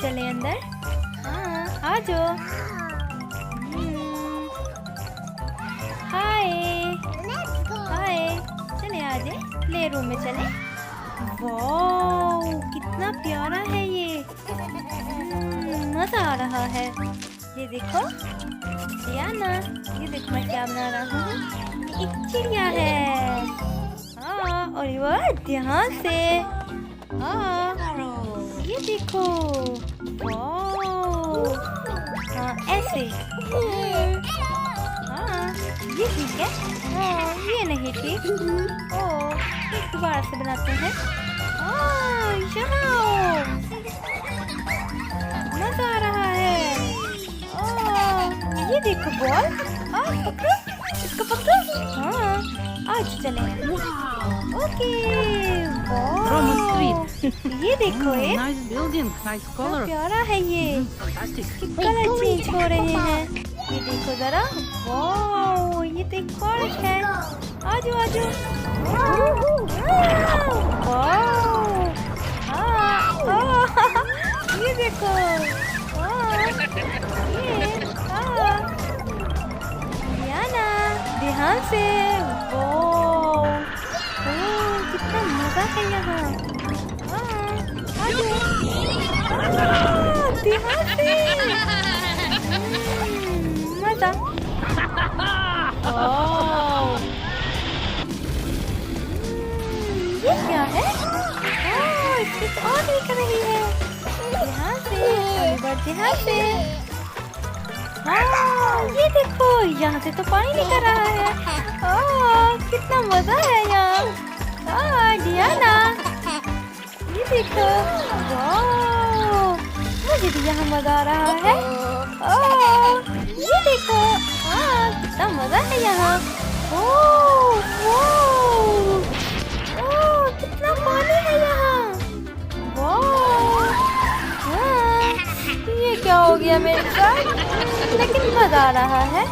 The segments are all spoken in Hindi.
चले अंदर। हाँ आ जाओ। हाय हाय, चले आ जाए, प्ले रूम में चले। वाह कितना प्यारा है ये। मजा आ रहा है। ये देखो डियाना, ये देखो मैं क्या बना रहा हूँ। एक चिड़िया है। हाँ और वो ध्यान से। हाँ ये देखो। वाह हाँ ऐसे। हाँ ये ठीक है। हाँ ये नहीं ठीक। ओह एक दोबारा से बनाते हैं। मजा आ रहा है। ये देखो बॉल। पकड़ो इसको, पकड़ो। हाँ आज चले। Okay Roma Street. ये देखो एक Nice building, nice color. प्यारा है ये। Fantastic. इसके कलर चेंज हो रहे हैं। ये देखो जरा। वाह ये तो एक पार्क है। आजो आजो। ये देखो। डियाना ध्यान से। कितना मजा है यहाँ। ध्यान से। मजा। ये क्या है? इसकी तो और दिख रही है। ध्यान से, ध्यान से। ये देखो यहाँ से तो पानी निकल रहा है। कितना मजा है यहाँ। डियाना ये देखो। वाह मुझे भी यहाँ मजा आ रहा है। ये देखो। कितना मजा है यहाँ। कितना पानी है यहाँ। ये क्या हो गया मेरे साथ, लेकिन मजा आ रहा है।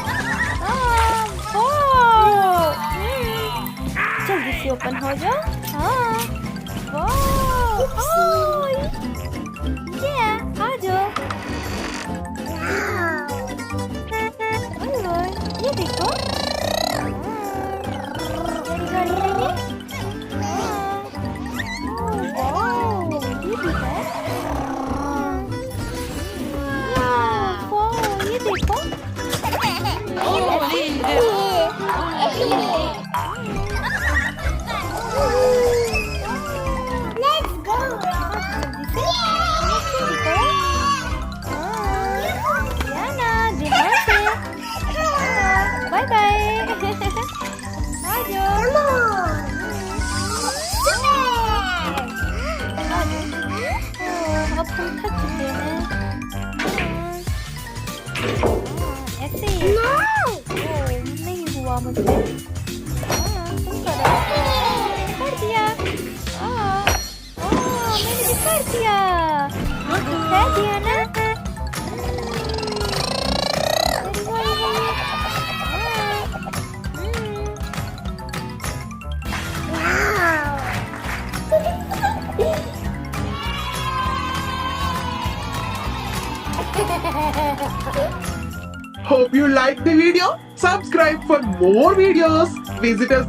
जल्दी से ओपन हो जाओ। आ जाओ। ये देखो गाड़ी है ये। ये भी है। ये देखो। Let's go. Bye bye. आ जाओ। अब हम थक चुके हैं। ऐसे ही नहीं हुआ मुझसे। कर दिया। मैंने भी कर दिया। है दिया ना। Hope you liked the video. Subscribe for more videos. Visit us